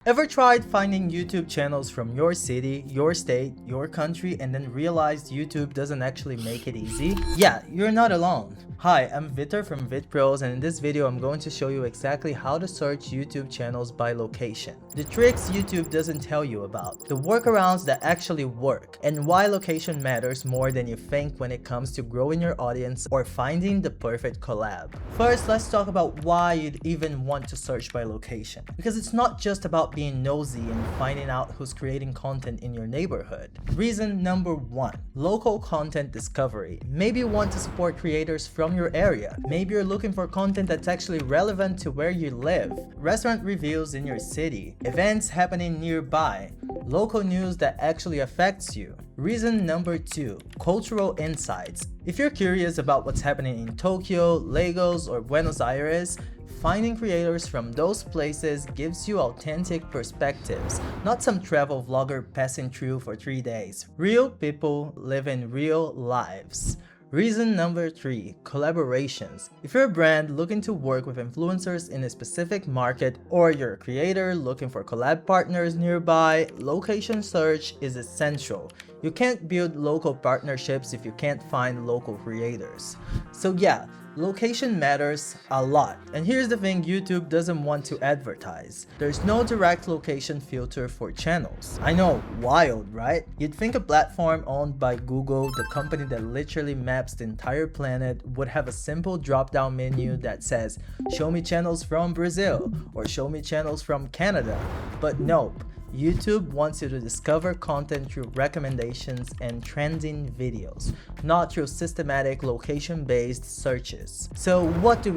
Ever tried finding YouTube channels from your city, your state, your country, and then realized YouTube doesn't actually make it easy? Yeah, you're not alone. Hi, I'm Vitor from Vidpros, and in this video I'm going to show you exactly how to search YouTube channels by location. The tricks YouTube doesn't tell you about, the workarounds that actually work, and why location matters more than you think when it comes to growing your audience or finding the perfect collab. First, let's talk about why you'd even want to search by location. Because it's not just about being nosy and finding out who's creating content in your neighborhood. Reason number 1, local content discovery. Maybe you want to support creators from your area. Maybe you're looking for content that's actually relevant to where you live. Restaurant reviews in your city, events happening nearby, local news that actually affects you. Reason number 2, cultural insights. If you're curious about what's happening in Tokyo, Lagos, or Buenos Aires, finding creators from those places gives you authentic perspectives, not some travel vlogger passing through for 3 days. Real people living real lives. Reason number 3, collaborations. If you're a brand looking to work with influencers in a specific market, or you're a creator looking for collab partners nearby, location search is essential. You can't build local partnerships if you can't find local creators. So yeah, location matters a lot. And here's the thing YouTube doesn't want to advertise. There's no direct location filter for channels. I know, wild, right? You'd think a platform owned by Google, the company that literally maps the entire planet, would have a simple drop-down menu that says, show me channels from Brazil, or show me channels from Canada. But nope. YouTube wants you to discover content through recommendations and trending videos, not through systematic location-based searches. So what do?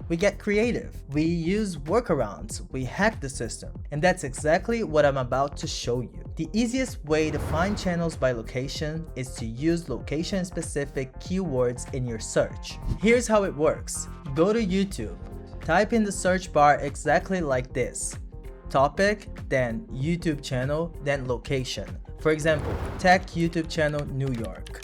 We get creative. We use workarounds. We hack the system. And that's exactly what I'm about to show you. The easiest way to find channels by location is to use location-specific keywords in your search. Here's how it works. Go to YouTube. Type in the search bar exactly like this. Topic, then YouTube channel, then location. For example, tech YouTube channel New York,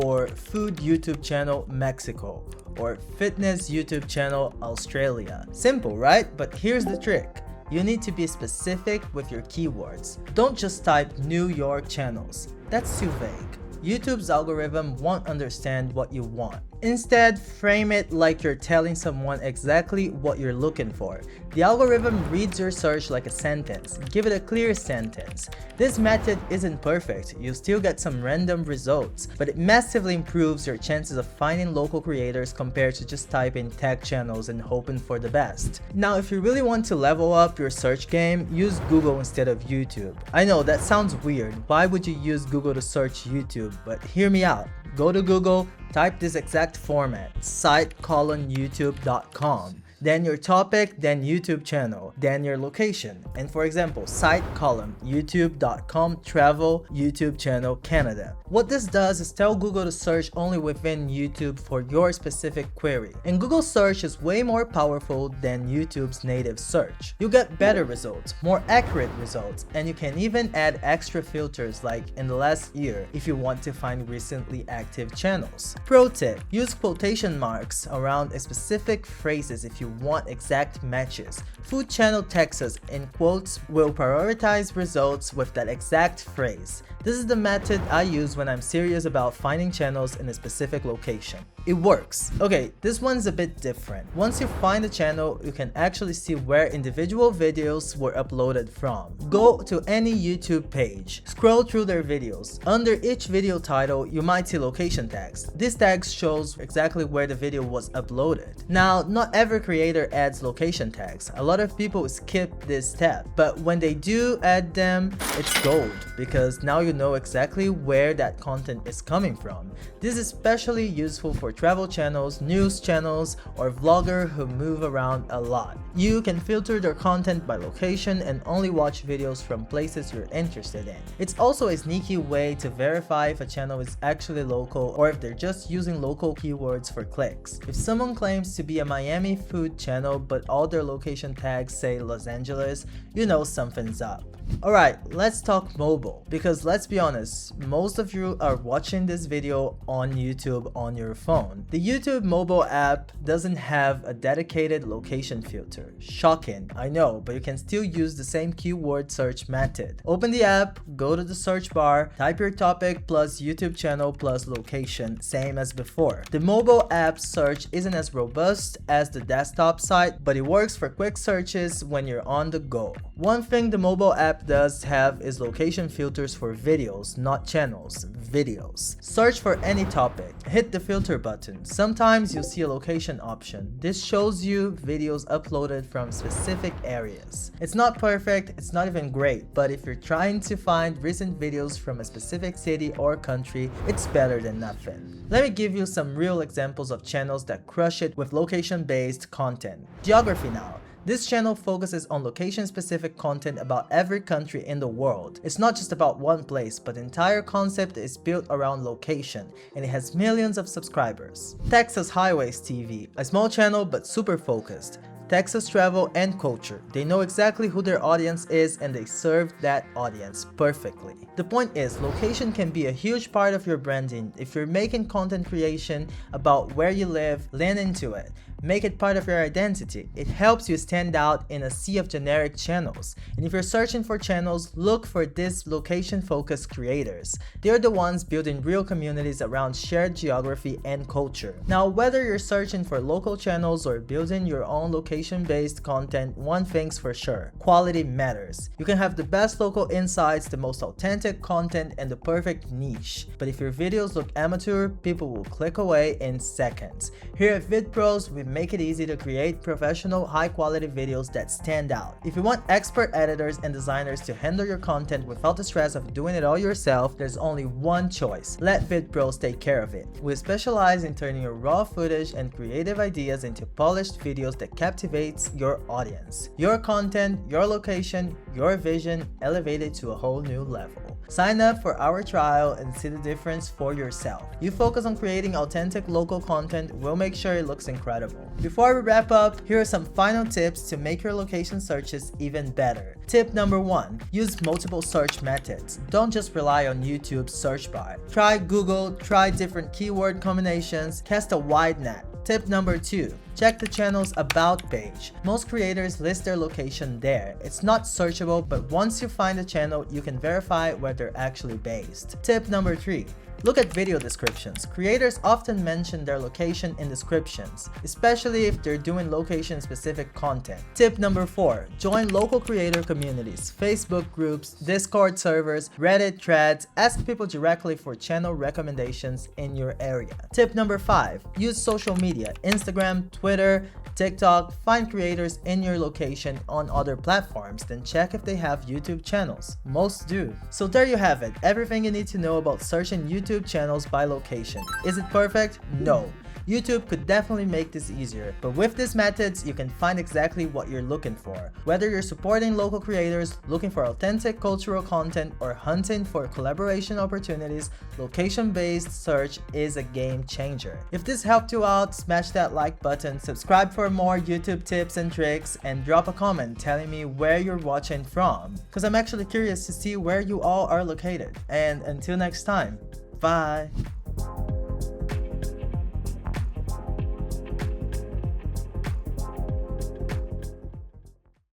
or food YouTube channel Mexico, or fitness YouTube channel Australia. Simple, right? But here's the trick. You need to be specific with your keywords. Don't just type New York channels. That's too vague. YouTube's algorithm won't understand what you want. Instead, frame it like you're telling someone exactly what you're looking for. The algorithm reads your search like a sentence. Give it a clear sentence. This method isn't perfect. You still get some random results, but it massively improves your chances of finding local creators compared to just typing tech channels and hoping for the best. Now, if you really want to level up your search game, use Google instead of YouTube. I know that sounds weird. Why would you use Google to search YouTube? But hear me out. Go to Google, type this exact format, site:/youtube.com. Then your topic, then YouTube channel, then your location. And for example, site:/youtube.com travel YouTube channel Canada. What this does is tell Google to search only within YouTube for your specific query. And Google search is way more powerful than YouTube's native search. You get better results, more accurate results, and you can even add extra filters like in the last year if you want to find recently active channels. Pro tip, use quotation marks around specific phrases if you want exact matches. Food channel Texas in quotes will prioritize results with that exact phrase. This is the method I use when I'm serious about finding channels in a specific location. It works. Okay, this one's a bit different. Once you find a channel, you can actually see where individual videos were uploaded from. Go to any YouTube page. Scroll through their videos. Under each video title, you might see location tags. This tag shows exactly where the video was uploaded. Now, not every creator adds location tags. A lot of people skip this step, but when they do add them, it's gold because now you know exactly where that content is coming from. This is especially useful for travel channels, news channels, or vloggers who move around a lot. You can filter their content by location and only watch videos from places you're interested in. It's also a sneaky way to verify if a channel is actually local or if they're just using local keywords for clicks. If someone claims to be a Miami food channel but all their location tags say Los Angeles, you know something's up. Alright, let's talk mobile, because let's be honest, most of you are watching this video on YouTube on your phone. The YouTube mobile app doesn't have a dedicated location filter. Shocking, I know, but you can still use the same keyword search method. Open the app, go to the search bar, type your topic plus YouTube channel plus location, same as before. The mobile app search isn't as robust as the desktop site, but it works for quick searches when you're on the go. One thing the mobile app does have is location filters for videos, not channels, videos. Search for any topic, hit the filter button. Sometimes you'll see a location option. This shows you videos uploaded from specific areas. It's not perfect, it's not even great, but if you're trying to find recent videos from a specific city or country, it's better than nothing. Let me give you some real examples of channels that crush it with location-based content. Geography now. This channel focuses on location-specific content about every country in the world. It's not just about one place, but the entire concept is built around location, and it has millions of subscribers. Texas Highways TV, a small channel but super focused. Texas travel and culture. They know exactly who their audience is and they serve that audience perfectly. The point is, location can be a huge part of your branding. If you're making content creation about where you live, lean into it. Make it part of your identity. It helps you stand out in a sea of generic channels. And if you're searching for channels, look for these location-focused creators. They're the ones building real communities around shared geography and culture. Now, whether you're searching for local channels or building your own location-based content, one thing's for sure: quality matters. You can have the best local insights, the most authentic content, and the perfect niche. But if your videos look amateur, people will click away in seconds. Here at Vidpros, we make it easy to create professional, high-quality videos that stand out. If you want expert editors and designers to handle your content without the stress of doing it all yourself, there's only one choice: let Vidpros take care of it. We specialize in turning your raw footage and creative ideas into polished videos that captivates your audience. Your content, your location, your vision elevated to a whole new level. Sign up for our trial and see the difference for yourself. You focus on creating authentic local content, we'll make sure it looks incredible. Before we wrap up, here are some final tips to make your location searches even better. Tip number 1. Use multiple search methods. Don't just rely on YouTube's search bar. Try Google, try different keyword combinations, cast a wide net. Tip number 2. Check the channel's About page. Most creators list their location there. It's not searchable, but once you find the channel, you can verify where they're actually based. Tip number 3. Look at video descriptions. Creators often mention their location in descriptions, especially if they're doing location-specific content. Tip number 4. Join local creator communities, Facebook groups, Discord servers, Reddit threads. Ask people directly for channel recommendations in your area. Tip number 5. Use social media, Instagram, Twitter, TikTok. Find creators in your location on other platforms, then check if they have YouTube channels. Most do. So there you have it, everything you need to know about searching YouTube channels by location. Is it perfect? No. YouTube could definitely make this easier, but with these methods, you can find exactly what you're looking for. Whether you're supporting local creators, looking for authentic cultural content, or hunting for collaboration opportunities, location-based search is a game changer. If this helped you out, smash that like button, subscribe for more YouTube tips and tricks, and drop a comment telling me where you're watching from, because I'm actually curious to see where you all are located. And until next time, bye!